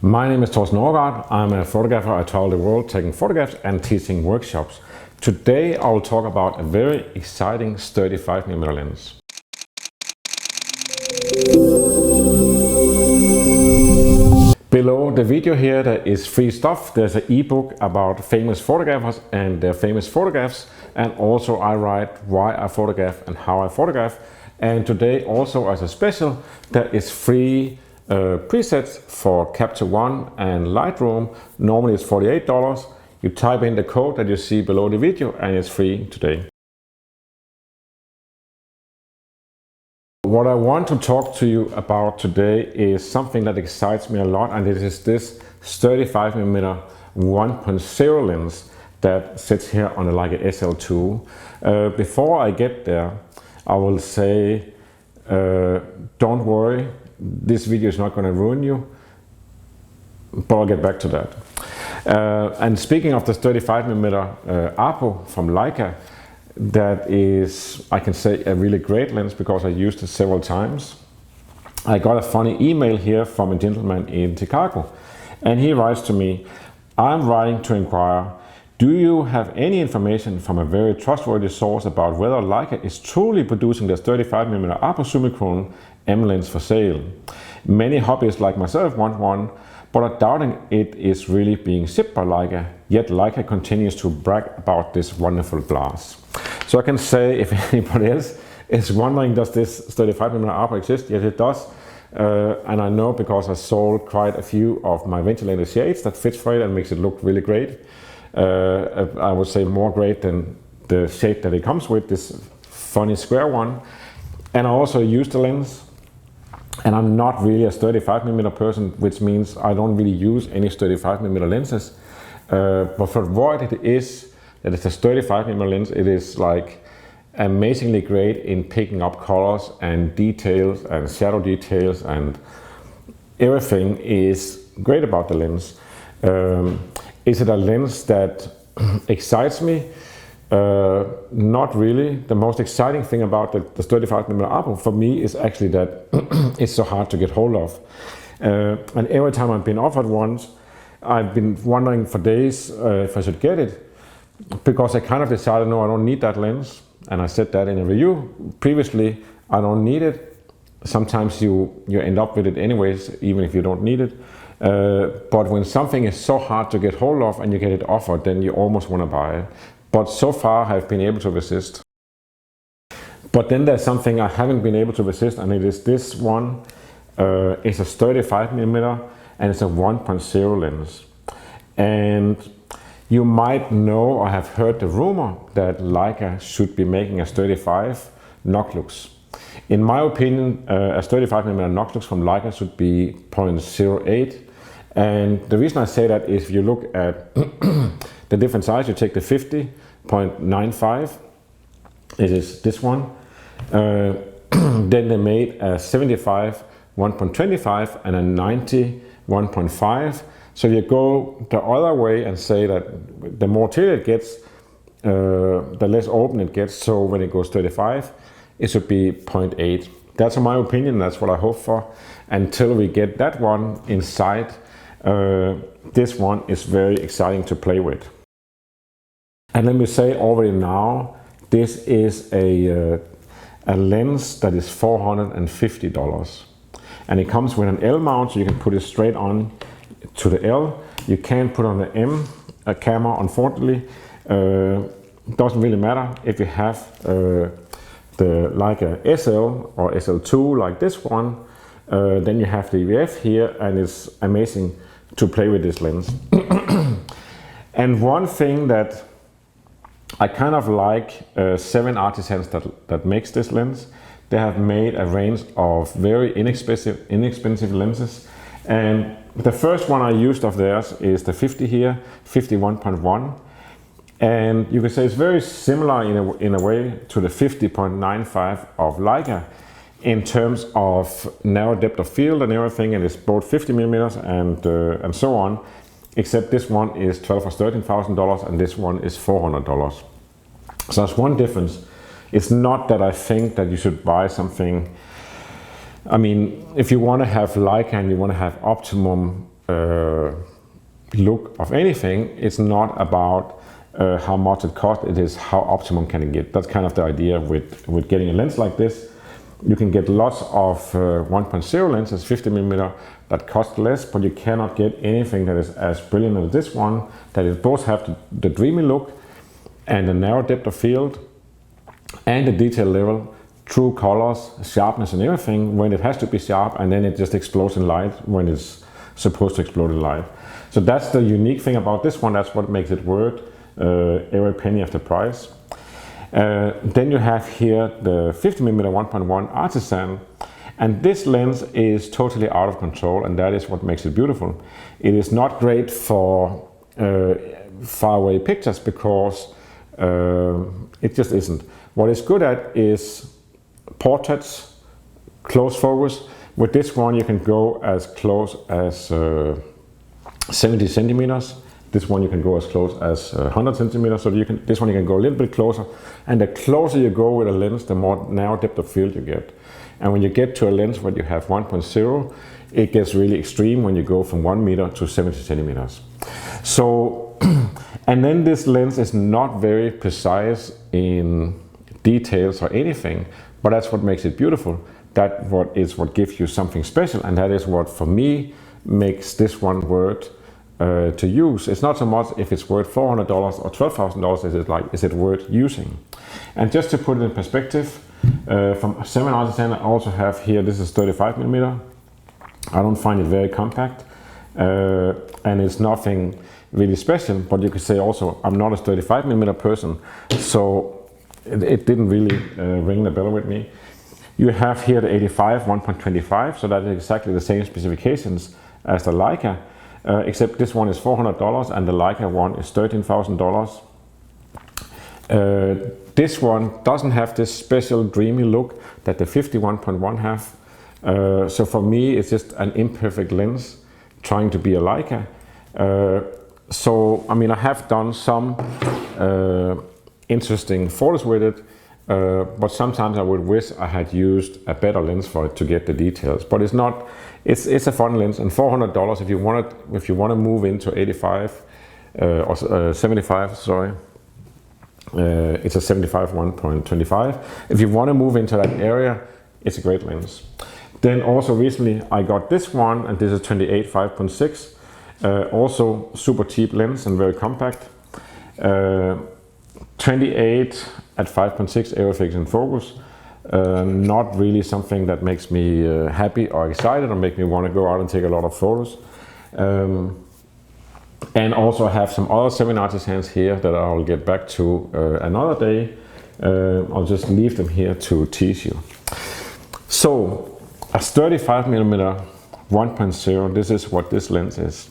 My name is Thorsten Overgaard. I'm a photographer. I travel the world taking photographs and teaching workshops. Today I will talk about a very exciting 35mm lens. Below the video here there is free stuff. There's an ebook about famous photographers and their famous photographs, and also I write why I photograph and how I photograph. And today also as a special there is free presets for Capture One and Lightroom. Normally it's $48. You type in the code that you see below the video and it's free today. What I want to talk to you about today is something that excites me a lot, and it is this 35mm 1.0 lens that sits here on the Leica SL2. Before I get there, I will say don't worry, this video is not going to ruin you, but I'll get back to that. And speaking of the 35mm APO from Leica, that is, I can say, a really great lens because I used it several times. I got a funny email here from a gentleman in Chicago, and he writes to me, "I'm writing to inquire, do you have any information from a very trustworthy source about whether Leica is truly producing the 35mm APO-Summicron M lens for sale? Many hobbyists like myself want one, but are doubting it is really being shipped by Leica, yet Leica continues to brag about this wonderful glass." So I can say, if anybody else is wondering, does this 35mm APO exist? Yes, it does. And I know because I sold quite a few of my ventilated shades that fits for it and makes it look really great. I would say more great than the shade that it comes with, this funny square one. And I also use the lens, and I'm not really a 35mm person, which means I don't really use any 35mm lenses. But for what it is, that it's a 35mm lens, it is like amazingly great in picking up colors and details and shadow details, and everything is great about the lens. Is it a lens that excites me? Not really. The most exciting thing about the 35mm APO for me is actually that it's so hard to get hold of. And every time I've been offered one, I've been wondering for days if I should get it, because I kind of decided, no, I don't need that lens. And I said that in a review previously, I don't need it. Sometimes you end up with it anyways, even if you don't need it. But when something is so hard to get hold of and you get it offered, then you almost want to buy it. But so far I've been able to resist. But then there's something I haven't been able to resist, and it is this one. It's a 35mm and it's a 1.0 lens. And you might know or have heard the rumor that Leica should be making a 35 Noctilux. In my opinion, a 35mm Noctilux from Leica should be 0.08. And the reason I say that is if you look at the different size, you take the 50.95, it is this one. Then they made a 75 1.25 and a 90 1.5. So you go the other way and say that the more tail it gets, the less open it gets. So when it goes 35, it should be 0.8. That's my opinion, that's what I hope for. Until we get that one inside, this one is very exciting to play with. And let me say already now, this is a lens that is $450. And it comes with an L mount, so you can put it straight on to the L. You can't put on the M camera, unfortunately. Doesn't really matter if you have the Leica SL or SL2 like this one. Then you have the EVF here, and it's amazing to play with this lens. And one thing that I kind of like, 7 artisans that makes this lens. They have made a range of very inexpensive lenses, and the first one I used of theirs is the 50 here, 51.1, and you can say it's very similar in a way to the 50.95 of Leica in terms of narrow depth of field and everything, and it's both 50mm and so on, except this one is $12,000 or $13,000 and this one is $400. So that's one difference. It's not that I think that you should buy something. I mean, if you want to have Leica and you want to have optimum look of anything. It's not about how much it costs, it is how optimum can it get. That's kind of the idea with getting a lens like this. You can get lots of 1.0 lenses, 50mm, that cost less, but you cannot get anything that is as brilliant as this one, that it both have the dreamy look and the narrow depth of field and the detail level, true colors, sharpness and everything when it has to be sharp, and then it just explodes in light when it's supposed to explode in light. So that's the unique thing about this one. That's what makes it worth every penny of the price. Then you have here the 50mm 1.1 Artisan, and this lens is totally out of control, and that is what makes it beautiful. It is not great for far away pictures because it just isn't. What it's good at is portraits, close focus. With this one you can go as close as 70 centimeters. This one you can go as close as 100 centimeters. So this one you can go a little bit closer. And the closer you go with a lens, the more narrow depth of field you get. And when you get to a lens where you have 1.0, it gets really extreme when you go from 1 meter to 70 centimeters. So, and then this lens is not very precise in details or anything, but that's what makes it beautiful. That what gives you something special, and that is what for me makes this one worth to use. It's not so much if it's worth $400 or $12,000, is it worth using. And just to put it in perspective, from 7 Artisan I also have here, this is 35mm. I don't find it very compact, and it's nothing really special, but you could say also I'm not a 35mm person, so it didn't really ring the bell with me. You have here the 85 1.25, so that is exactly the same specifications as the Leica, except this one is $400 and the Leica one is $13,000. This one doesn't have this special dreamy look that the 51.1 have. So for me it's just an imperfect lens trying to be a Leica. So I mean, I have done some interesting photos with it, but sometimes I would wish I had used a better lens for it to get the details. But it's not. It's a fun lens, and $400 if you want to move into 85 or 75. Sorry, it's a 75 1.25. If you want to move into that area, it's a great lens. Then also recently I got this one, and this is 28 5.6. Also super cheap lens and very compact. 28 at 5.6 aerofix in focus. Not really something that makes me happy or excited or make me want to go out and take a lot of photos. And also have some other 7 Artisans here that I'll get back to another day. I'll just leave them here to tease you. So a 35mm 1.0, this is what this lens is.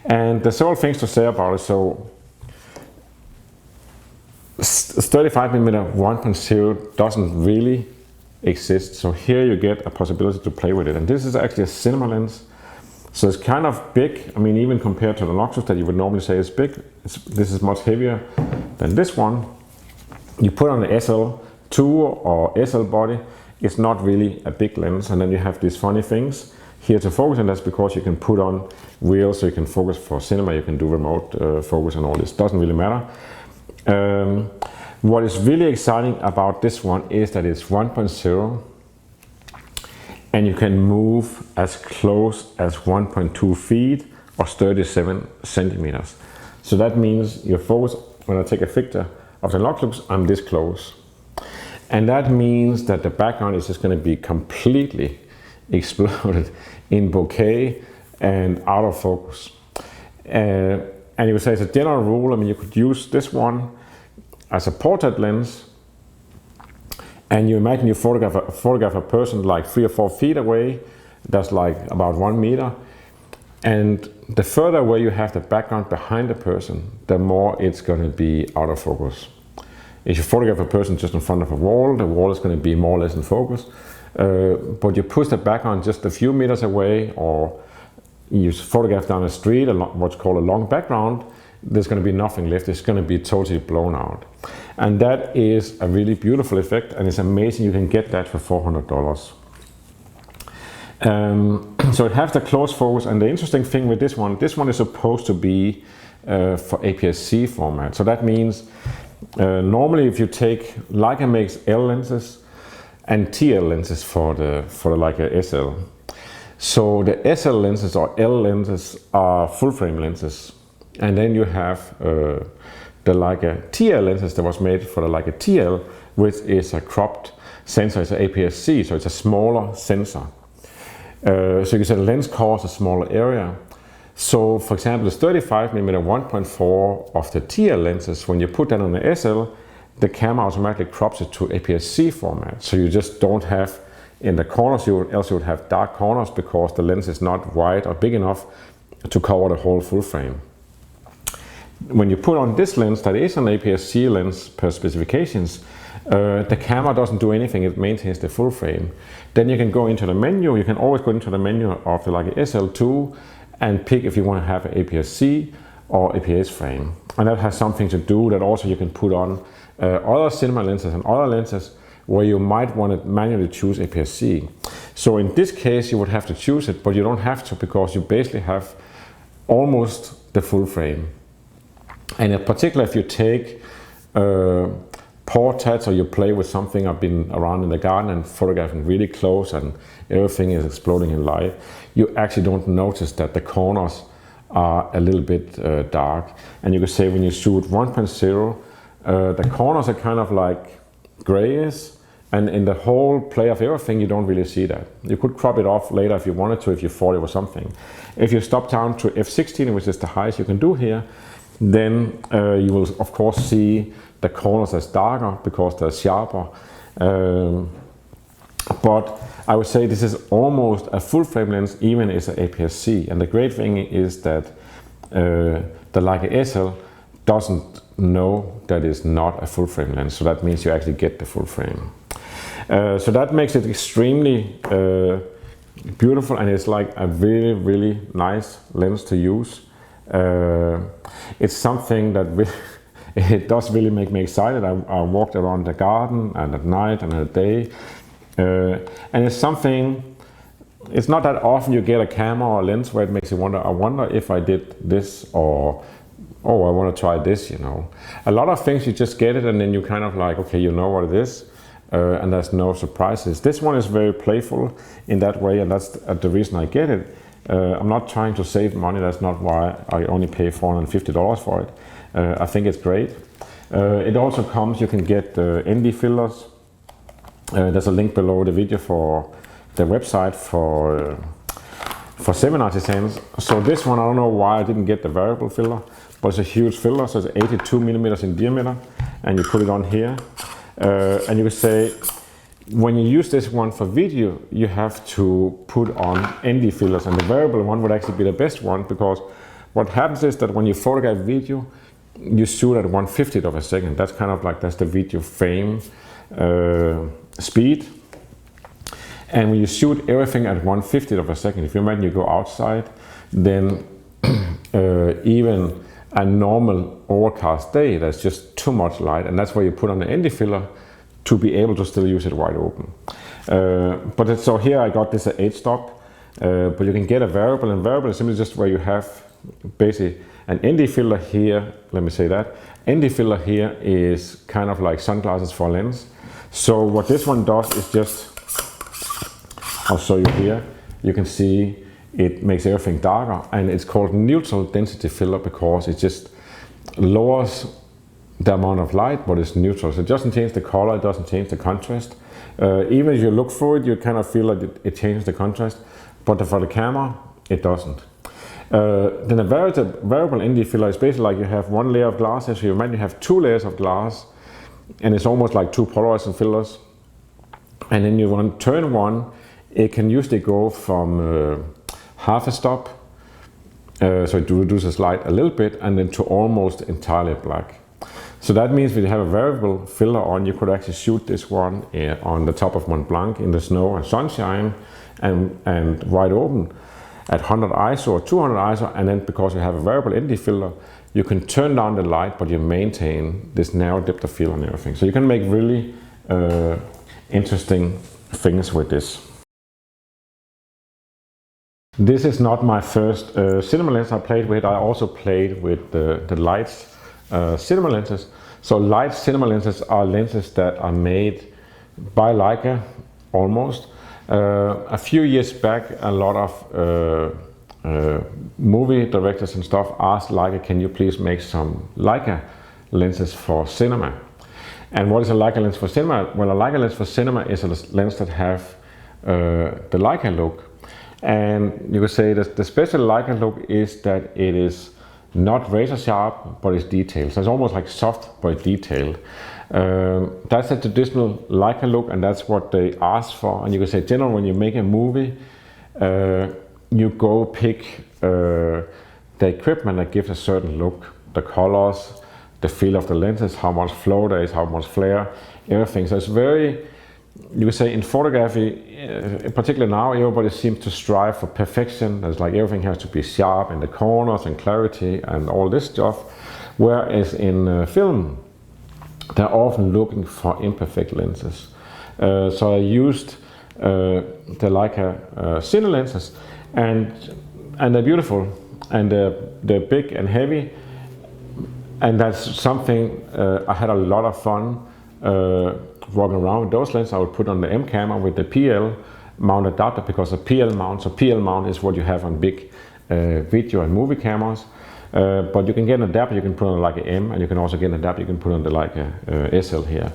And there's several things to say about it. So 35mm 1.0 doesn't really exist, so here you get a possibility to play with it. And this is actually a cinema lens, so it's kind of big. I mean, even compared to the Noctilux that you would normally say is big, this is much heavier than this one. You put on the SL2 or SL body, it's not really a big lens, and then you have these funny things here to focus, and that's because you can put on wheels so you can focus for cinema, you can do remote focus and all this, doesn't really matter. What is really exciting about this one is that it's 1.0 and you can move as close as 1.2 feet or 37 centimeters. So that means your focus, when I take a picture of the Noctilux, I'm this close. And that means that the background is just going to be completely exploded in bokeh and out of focus. And you would say as a general rule, I mean, you could use this one as a portrait lens, and you imagine you photograph a person like 3 or 4 feet away, that's like about 1 meter, and the further away you have the background behind the person, the more it's going to be out of focus. If you photograph a person just in front of a wall, the wall is going to be more or less in focus, but you push the background just a few meters away, or you photograph down a street, what's called a long background, there's going to be nothing left. It's going to be totally blown out. And that is a really beautiful effect, and it's amazing you can get that for $400. So it has the close focus, and the interesting thing with this one is supposed to be for APS-C format. So that means normally if you take, Leica makes L lenses and TL lenses for the Leica SL. So the SL lenses or L lenses are full frame lenses, and then you have the Leica TL lenses that was made for the Leica TL, which is a cropped sensor. It's an APS-C, so it's a smaller sensor. So you can say the lens covers a smaller area. So for example, the 35mm 1.4 of the TL lenses, when you put that on the SL, the camera automatically crops it to APS-C format. So you just don't have in the corners, else you would have dark corners because the lens is not wide or big enough to cover the whole full frame. When you put on this lens that is an APS-C lens per specifications, the camera doesn't do anything, it maintains the full frame. Then you can go into the menu, you can always go into the menu of the Leica SL2 and pick if you want to have an APS-C or APS frame. And that has something to do that also you can put on other cinema lenses and other lenses where you might want to manually choose APS-C. So in this case you would have to choose it, but you don't have to because you basically have almost the full frame. And in particular if you take portraits or you play with something, I've been around in the garden and photographing really close and everything is exploding in light, you actually don't notice that the corners are a little bit dark. And you could say when you shoot 1.0, the corners are kind of like grayish, and in the whole play of everything you don't really see that. You could crop it off later if you wanted to, if you thought it was something. If you stop down to f16, which is the highest you can do here, then you will of course see the corners as darker because they're sharper. But I would say this is almost a full frame lens, even as an APS-C. And the great thing is that the Leica SL doesn't know that it's not a full frame lens. So that means you actually get the full frame. So that makes it extremely beautiful, and it's like a really, really nice lens to use. It's something that it does really make me excited. I walked around the garden and at night and at day. And it's something, it's not that often you get a camera or a lens where it makes you wonder, I wonder if I did this, or oh, I want to try this, you know. A lot of things you just get it and then you kind of like, okay, you know what it is, and there's no surprises. This one is very playful in that way, and that's the reason I get it. I'm not trying to save money, that's not why I only pay $450 for it. I think it's great. It also comes, you can get ND fillers. There's a link below the video for the website for seminar designs. So this one, I don't know why I didn't get the variable filler, but it's a huge filler, so it's 82mm in diameter, and you put it on here. And you can say, when you use this one for video, you have to put on ND fillers, and the variable one would actually be the best one, because what happens is that when you photograph video, you shoot at 1/50th of a second. That's kind of like, that's the video frame speed. And when you shoot everything at 1/50th of a second, if you imagine you go outside, then even a normal overcast day, there's just too much light, and that's why you put on the ND filler to be able to still use it wide open. So here I got this at 8-stop, but you can get a variable, and variable is simply just where you have basically an ND filler here. Let me say that. ND filler here is kind of like sunglasses for a lens. So what this one does is just, I'll show you here, you can see it makes everything darker, and it's called neutral density filler because it just lowers the amount of light, but it's neutral. So it doesn't change the color, it doesn't change the contrast. Even if you look through it, you kind of feel like it changes the contrast, but for the camera, it doesn't. Then a variable ND filler is basically like you have one layer of glass, so you imagine you have two layers of glass, and it's almost like two polarizing fillers. And then you want to turn one, it can usually go from half a stop, so it reduces light a little bit, and then to almost entirely black. So that means when you have a variable filler on, you could actually shoot this one on the top of Mont Blanc in the snow and sunshine and wide open at 100 ISO or 200 ISO, and then because you have a variable ND filler, you can turn down the light, but you maintain this narrow depth of field and everything. So you can make really interesting things with this. This is not my first cinema lens I played with. I also played with the Lights cinema lenses. So Lights cinema lenses are lenses that are made by Leica, almost. A few years back, a lot of movie directors and stuff asked Leica, can you please make some Leica lenses for cinema? And what is a Leica lens for cinema? Well, a Leica lens for cinema is a lens that have the Leica look. And you could say that the special Leica look is that it is not razor sharp, but it's detailed. So it's almost like soft but detailed. That's a traditional Leica look, and that's what they ask for. And you can say, generally, when you make a movie, you go pick the equipment that gives a certain look, the colors, the feel of the lenses, how much flow there is, how much flare, everything. So it's very, you could say, in photography, particularly now, everybody seems to strive for perfection. It's like everything has to be sharp in the corners and clarity and all this stuff. Whereas in film, they're often looking for imperfect lenses. So I used the Leica Cine lenses, and they're beautiful, and they're big and heavy, and that's something I had a lot of fun walking around with those lenses. I would put on the M camera with the PL mount adapter, because the PL mount, so PL mount is what you have on big video and movie cameras. But you can get an adapter you can put on the Leica M, and you can also get an adapter you can put on the Leica SL here.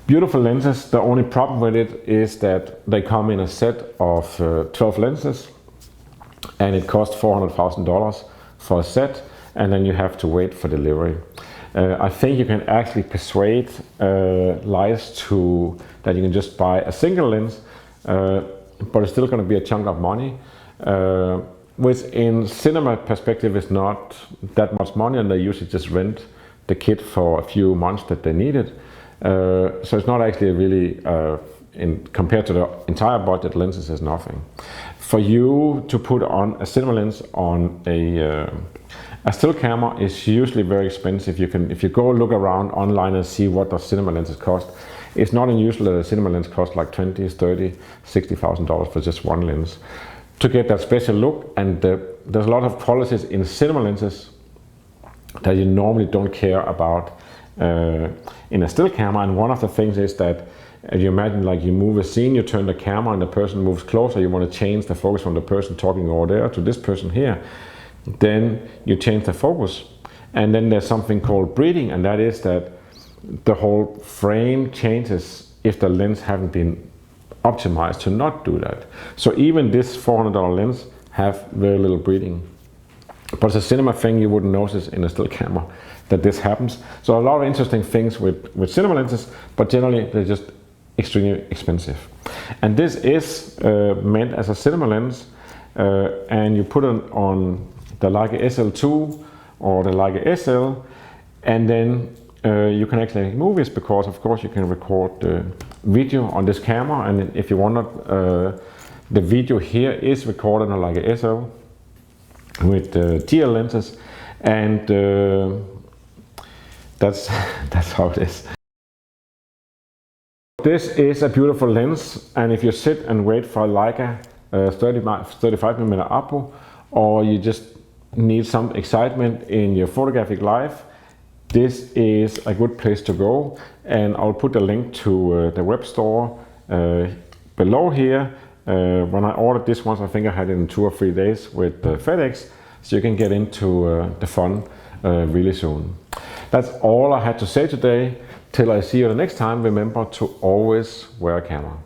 Beautiful lenses. The only problem with it is that they come in a set of 12 lenses, and it costs $400,000 for a set, and then you have to wait for delivery. I think you can actually persuade Leica that you can just buy a single lens, but it's still going to be a chunk of money, which in cinema perspective is not that much money, and they usually just rent the kit for a few months that they need it. So it's not actually really, compared to the entire budget, lenses is nothing. For you to put on a cinema lens on a still camera is usually very expensive. If you go look around online and see what the cinema lenses cost, it's not unusual that a cinema lens costs like $20,000, $30,000, $60,000 for just one lens. To get that special look, and there's a lot of qualities in cinema lenses that you normally don't care about in a still camera. And one of the things is that if you imagine, like, you move a scene, you turn the camera and the person moves closer, you want to change the focus from the person talking over there to this person here, then you change the focus. And then there's something called breathing, and that is that the whole frame changes if the lens haven't been optimized to not do that. So even this $400 lens have very little breathing. But it's a cinema thing you wouldn't notice in a still camera that this happens. So a lot of interesting things with cinema lenses, but generally they're just extremely expensive. And this is meant as a cinema lens, and you put it on the Leica SL2 or the Leica SL, and then you can actually make movies, because of course you can record video on this camera, and if you want the video here is recorded on Leica SL with TL lenses, and that's how it is. This is a beautiful lens, and if you sit and wait for a Leica 35mm APO, or you just need some excitement in your photographic life, this is a good place to go. And I'll put a link to the web store below here. When I ordered this one, I think I had it in 2 or 3 days with FedEx, so you can get into the fun really soon. That's all I had to say today. Till I see you the next time, remember to always wear a camera.